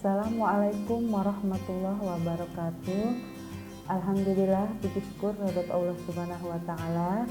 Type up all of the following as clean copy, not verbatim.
Assalamualaikum warahmatullahi wabarakatuh. Alhamdulillah, puji syukur kepada Allah Subhanahu wa taala.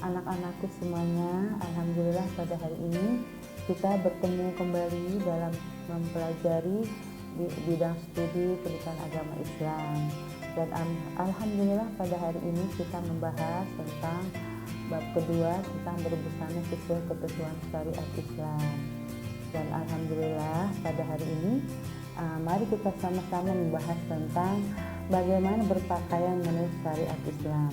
Anak-anakku semuanya, alhamdulillah pada hari ini kita bertemu kembali dalam mempelajari di bidang studi pendidikan agama Islam. Dan alhamdulillah pada hari ini kita membahas tentang bab kedua tentang berbusana sesuai ketentuan syariat Islam. Dan alhamdulillah pada hari ini mari kita sama-sama membahas tentang bagaimana berpakaian menurut syariat Islam.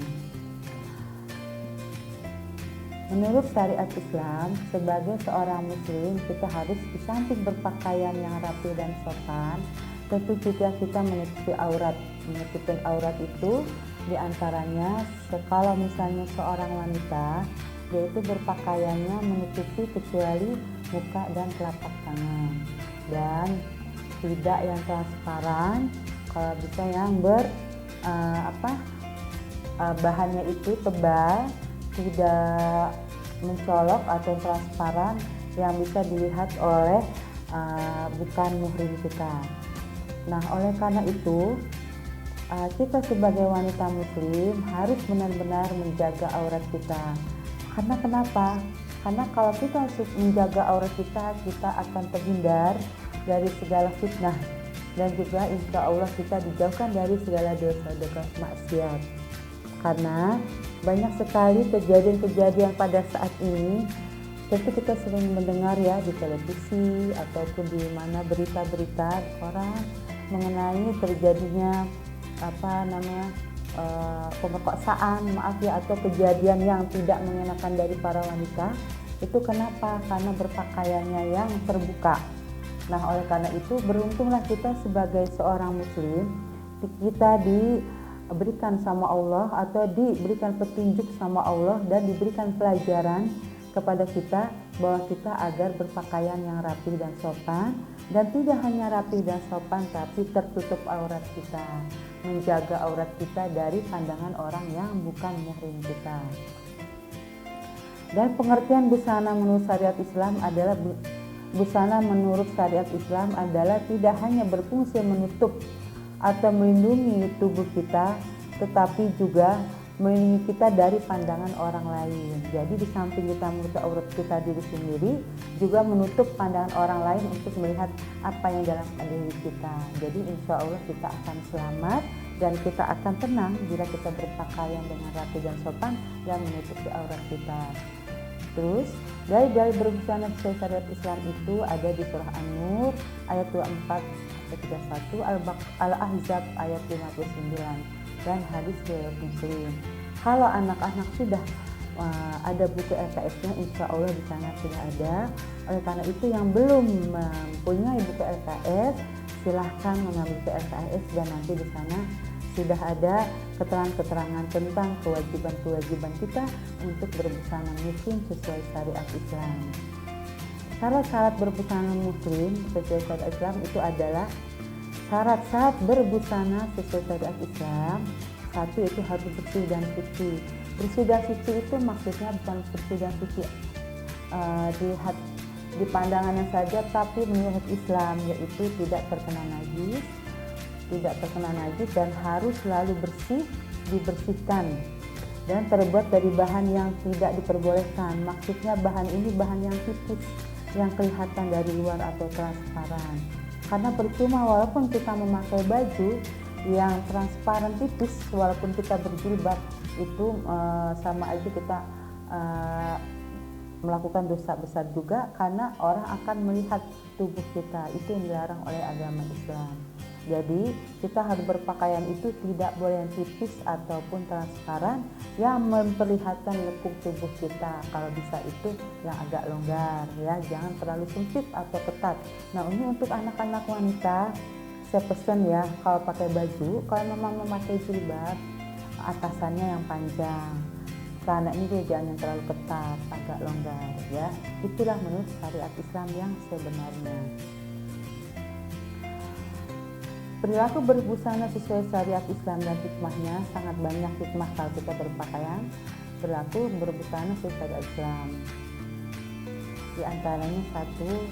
Menurut syariat Islam, sebagai seorang muslim kita harus di samping berpakaian yang rapi dan sopan, tentu juga kita menutupi aurat. Menutupi aurat itu diantaranya kalau misalnya seorang wanita yaitu berpakaiannya menutupi kecuali muka dan telapak tangan, dan tidak yang transparan, kalau bisa yang bahannya itu tebal, tidak mencolok atau transparan yang bisa dilihat oleh bukan muhrim kita. Nah, oleh karena itu kita sebagai wanita muslim harus benar-benar menjaga aurat kita. Karena kenapa? Karena kalau kita menjaga aurat kita akan terhindar dari segala fitnah, dan juga insya Allah kita dijauhkan dari segala dosa-dosa maksiat. Karena banyak sekali kejadian-kejadian pada saat ini, tentu kita sering mendengar ya di televisi ataupun di mana berita-berita orang mengenai terjadinya pemerkosaan, atau kejadian yang tidak mengenakan dari para wanita. Itu kenapa? Karena berpakaiannya yang terbuka. Nah, oleh karena itu beruntunglah kita sebagai seorang muslim, kita diberikan sama Allah atau diberikan petunjuk sama Allah dan diberikan pelajaran kepada kita bahwa kita agar berpakaian yang rapi dan sopan, dan tidak hanya rapi dan sopan tapi tertutup aurat kita, menjaga aurat kita dari pandangan orang yang bukan muhrim kita. Dan pengertian busana menurut syariat Islam adalah busana menurut syariat Islam adalah tidak hanya berfungsi menutup atau melindungi tubuh kita, tetapi juga melindungi kita dari pandangan orang lain. Jadi di samping kita menutup aurat kita diri sendiri, juga menutup pandangan orang lain untuk melihat apa yang dalam diri kita. Jadi insya Allah kita akan selamat dan kita akan tenang bila kita berpakaian dengan rapi dan sopan dan menutupi aurat kita. Terus dari berbusana sesuai syariat Islam itu ada di surah An-Nur ayat 24 31, Al-Ahzab ayat 59, dan hadis riwayat Muslim. Kalau anak-anak sudah ada buku LKS-nya, insya Allah di sana sudah ada. Oleh karena itu yang belum mempunyai buku LKS, silahkan mengambil buku LKS, dan nanti di sana sudah ada keterangan-keterangan tentang kewajiban-kewajiban kita untuk berbusana muslim sesuai syariat Islam. Syarat-syarat berbusana muslim sesuai syariat Islam itu adalah syarat-syarat berbusana sesuai syariat Islam. Satu, itu harus bersih dan suci. Bersih dan suci itu maksudnya bukan bersih dan suci dilihat di pandangannya saja, tapi menurut Islam yaitu tidak terkena najis dan harus selalu bersih, dibersihkan, dan terbuat dari bahan yang tidak diperbolehkan. Maksudnya bahan ini bahan yang tipis, yang kelihatan dari luar atau transparan. Karena percuma walaupun kita memakai baju yang transparan tipis, walaupun kita berjilbab, itu sama aja kita melakukan dosa besar juga, karena orang akan melihat tubuh kita. Itu yang dilarang oleh agama Islam. Jadi kita harus berpakaian itu tidak boleh yang tipis ataupun transparan yang memperlihatkan lekuk tubuh kita. Kalau bisa itu yang agak longgar ya, jangan terlalu sempit atau ketat. Nah, ini untuk anak-anak wanita saya pesan ya, kalau pakai baju, kalau memang memakai jilbab, atasannya yang panjang. Karena ini juga jangan yang terlalu ketat, agak longgar ya. Itulah menurut syariat Islam yang sebenarnya. Perilaku berbusana sesuai syariat Islam dan hikmahnya, sangat banyak hikmah kalau kita berpakaian perilaku berbusana sesuai syariat Islam. Di antaranya satu,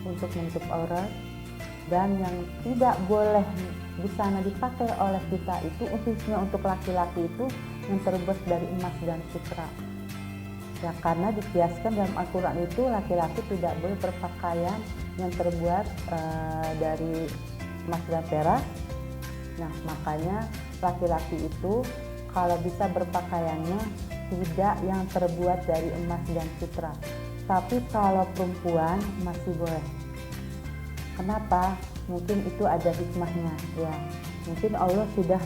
untuk menutup aurat. Dan yang tidak boleh busana dipakai oleh kita itu khususnya untuk laki-laki itu yang terbuat dari emas dan sutra. Ya, karena dikiaskan dalam Al-Quran itu laki-laki tidak boleh berpakaian yang terbuat dari emas dan perak. Nah, makanya laki-laki itu kalau bisa berpakaiannya tidak yang terbuat dari emas dan sutra. Tapi kalau perempuan masih boleh. Kenapa? Mungkin itu ada hikmahnya ya. Mungkin Allah sudah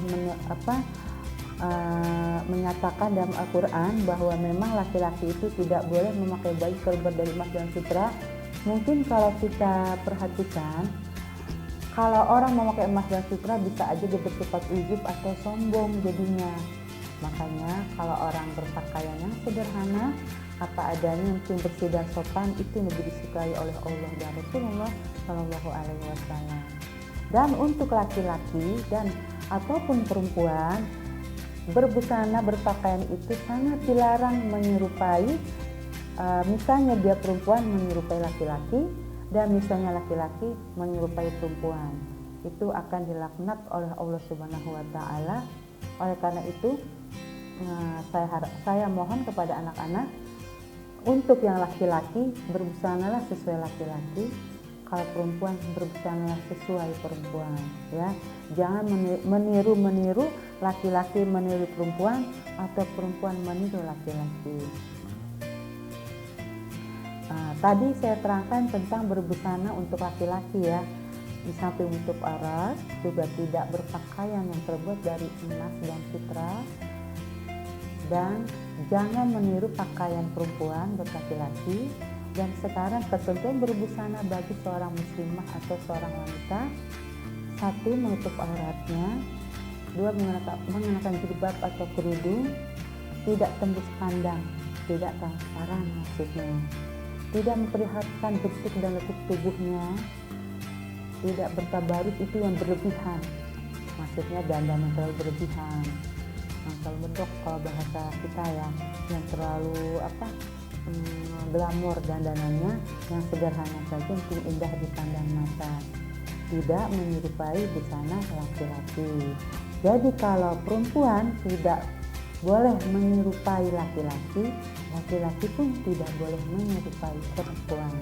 menyatakan dalam Al-Quran bahwa memang laki-laki itu tidak boleh memakai baju terbuat dari emas dan sutra. Mungkin kalau kita perhatikan, kalau orang memakai emas dan sutra bisa aja dia bersifat ujub atau sombong jadinya. Makanya kalau orang berpakaian yang sederhana, apa adanya, yang bersih dan sopan, itu lebih disukai oleh Allah dan Rasulullah Shallallahu Alaihi Wasallam. Dan untuk laki-laki dan ataupun perempuan, berbusana berpakaian itu sangat dilarang menyerupai, misalnya dia perempuan menyerupai laki-laki dan misalnya laki-laki menyerupai perempuan, itu akan dilaknat oleh Allah Subhanahu Wa Taala. Oleh karena itu saya mohon kepada anak-anak untuk yang laki-laki berbusanalah sesuai laki-laki, kalau perempuan berbusanalah sesuai perempuan ya. Jangan meniru laki-laki meniru perempuan atau perempuan meniru laki-laki. Tadi saya terangkan tentang berbusana untuk laki-laki ya. Di samping menutup aurat juga tidak berpakaian yang terbuat dari emas dan sutra, dan jangan meniru pakaian perempuan laki-laki. Dan sekarang ketentuan berbusana bagi seorang muslimah atau seorang wanita: 1. Menutup auratnya, 2. mengenakan jilbab atau kerudung, tidak tembus pandang, tidak transparan maksudnya, tidak memperlihatkan bentuk dan lekuk tubuhnya, tidak bertabarut itu yang berlebihan, maksudnya dandan yang terlalu berlebihan, yang terlalu medok kalau bahasa kita ya, yang terlalu glamor dandanannya, yang sederhana saja yang indah dipandang mata, tidak menyerupai busana laki-laki. Jadi kalau perempuan tidak boleh menyerupai laki-laki, laki-laki pun tidak boleh menyerupai perempuan.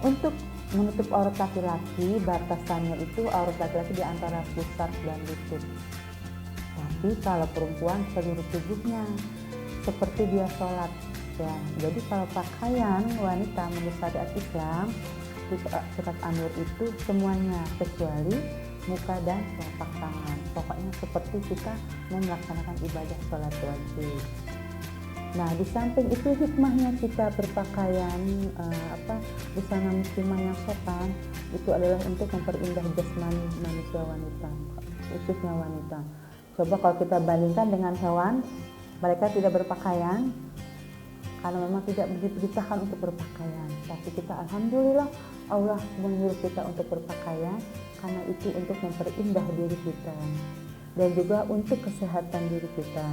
Untuk menutup aurat laki-laki, batasannya itu aurat laki-laki di antara pusar dan lutut. Tapi kalau perempuan seluruh tubuhnya, seperti dia sholat ya. Jadi kalau pakaian wanita menurut syariat Islam, surat An-Nur itu semuanya kecuali muka dan telapak tangan. Pokoknya seperti kita melaksanakan ibadah sholat wajib. Nah, di samping itu hikmahnya kita berpakaian busana muslimah yang sopan itu adalah untuk memperindah jasmani manusia wanita, khususnya wanita. Coba kalau kita bandingkan dengan hewan, mereka tidak berpakaian karena memang tidak diperintahkan untuk berpakaian. Tapi kita alhamdulillah Allah menyuruh kita untuk berpakaian karena itu untuk memperindah diri kita dan juga untuk kesehatan diri kita.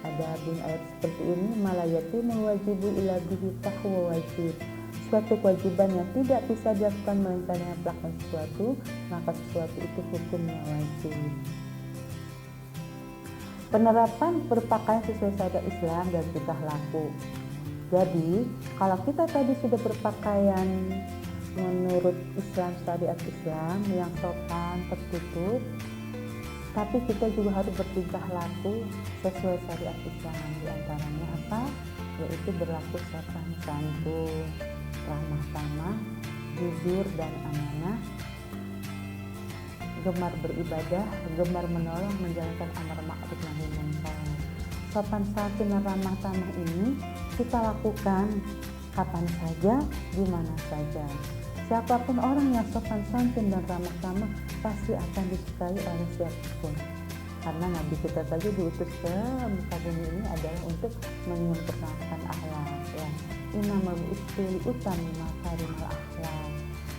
Ada bunyi ayat seperti ini: malayati mewajibu ila bihi tahwa wajib. Suatu kewajiban yang tidak bisa dilakukan melainkan dengan melakukan sesuatu, maka sesuatu itu hukumnya wajib. Penerapan berpakaian sesuai syariat Islam dan tingkah laku. Jadi, kalau kita tadi sudah berpakaian menurut Islam, syariat Islam yang sopan, tertutup, tapi kita juga harus bertingkah laku sesuai syariat Islam. Di antaranya apa? Yaitu berlaku sopan santun, ramah tamah, jujur dan amanah, gemar beribadah, gemar menolong, menjalankan amar ma'ruf nahi munkar. Sopan santun dan ramah tamah ini kita lakukan kapan saja, di mana saja. Siapapun orang yang sopan santun dan ramah tamah pasti akan disukai oleh siapapun. Karena Nabi kita saja diutus ke muka bumi ini adalah untuk menyempurnakan akhlak ya. Innamal bu'itsu liutammima makarimal akhlak.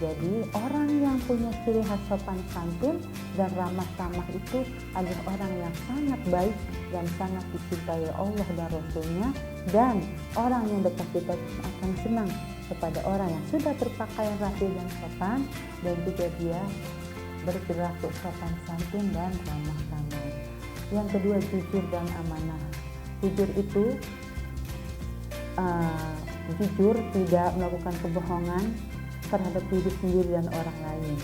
Jadi orang yang punya ciri khas sopan santun dan ramah tamah itu adalah orang yang sangat baik dan sangat dicintai Allah dan Rasulnya, dan orang yang dekat kita akan senang kepada orang yang sudah berpakaian rapi dan sopan, dan juga dia berperilaku sopan santun dan ramah tamah. Yang kedua, jujur dan amanah. Jujur itu jujur, tidak melakukan kebohongan terhadap diri sendiri dan orang lain.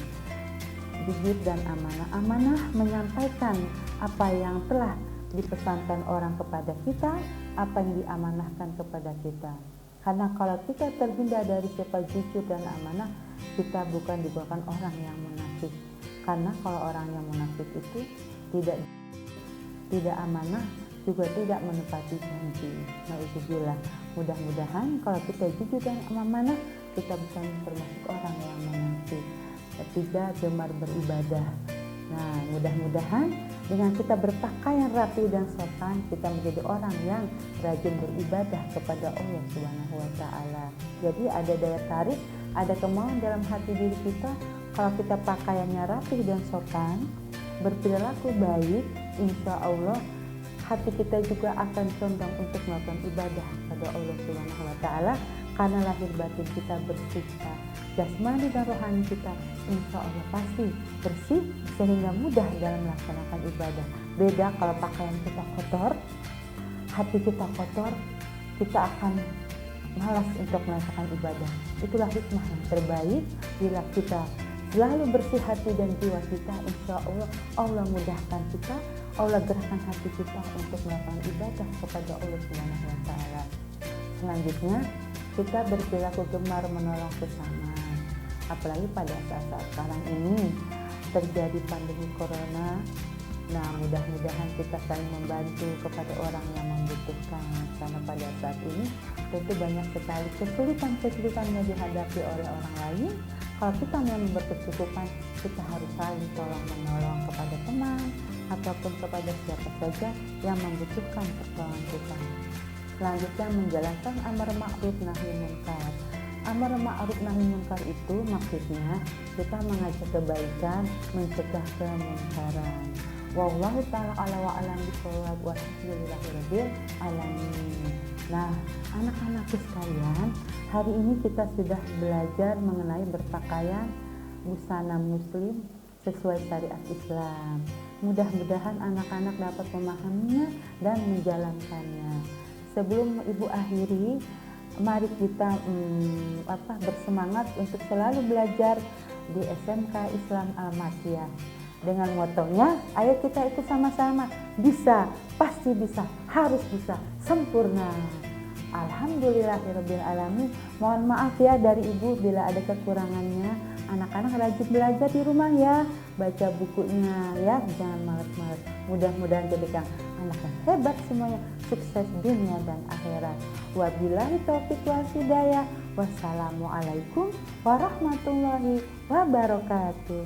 Jujur dan amanah. Amanah menyampaikan apa yang telah dipesankan orang kepada kita, apa yang diamanahkan kepada kita. Karena kalau kita terhindar dari sifat jujur dan amanah, kita bukan digolongkan orang yang munafik. Karena kalau orang yang munafik itu tidak amanah, juga tidak menepati janji. Nauzubillah. Mudah-mudahan kalau kita jujur dan amanah, kita bukan termasuk orang yang munafik. Ketiga, gemar beribadah. Nah, mudah-mudahan dengan kita berpakaian rapi dan sopan, kita menjadi orang yang rajin beribadah kepada Allah Subhanahu wa taala. Jadi ada daya tarik, ada kemauan dalam hati diri kita. Kalau kita pakaiannya rapi dan sopan, berperilaku baik, insya Allah hati kita juga akan condong untuk melakukan ibadah kepada Allah Subhanahu wa taala, karena lahir batin kita bersih, jasmani dan rohani kita insya Allah pasti bersih, sehingga mudah dalam melaksanakan ibadah. Beda kalau pakaian kita kotor, hati kita kotor, kita akan malas untuk melaksanakan ibadah. Itulah hikmah yang terbaik bila kita selalu bersih hati dan jiwa kita, insya Allah Allah mudahkan kita, Allah gerakan hati kita untuk melakukan ibadah kepada Allah Subhanahu wa taala. Selanjutnya, kita berperilaku gemar menolong sesama. Apalagi pada saat-saat sekarang ini terjadi pandemi corona. Nah, mudah-mudahan kita saling membantu kepada orang yang membutuhkan, karena pada saat ini tentu banyak sekali kesulitan-kesulitan yang dihadapi oleh orang lain. Kalau kita memang berkecukupan, kita harus saling tolong menolong kepada teman ataupun kepada siapa saja yang membutuhkan pertolongan kita. Selanjutnya, menjalankan amar ma'ruf nahi munkar. Amar ma'ruf nahi munkar itu maksudnya kita mengajak kebaikan, mencegah kemunkaran. Wallahu ta'ala ala wa alam bishawab wa alhamdulillahirabbil alamin. Nah, anak-anakku sekalian, hari ini kita sudah belajar mengenai berpakaian busana muslim sesuai syariat Islam. Mudah-mudahan anak-anak dapat memahaminya dan menjalankannya. Sebelum Ibu akhiri, mari kita bersemangat untuk selalu belajar di SMK Islam Al-Masiyah. Dengan motonya, ayo kita ikut sama-sama, bisa, pasti bisa, harus bisa, sempurna. Alhamdulillahirabbil alamin. Mohon maaf ya dari Ibu bila ada kekurangannya. Anak-anak rajin belajar di rumah ya, baca bukunya ya, jangan malas-malas. Mudah-mudahan jadikan anak yang hebat semuanya, sukses dunia dan akhirat. Wabillahi taufiq wal hidayah. Wassalamualaikum warahmatullahi wabarakatuh.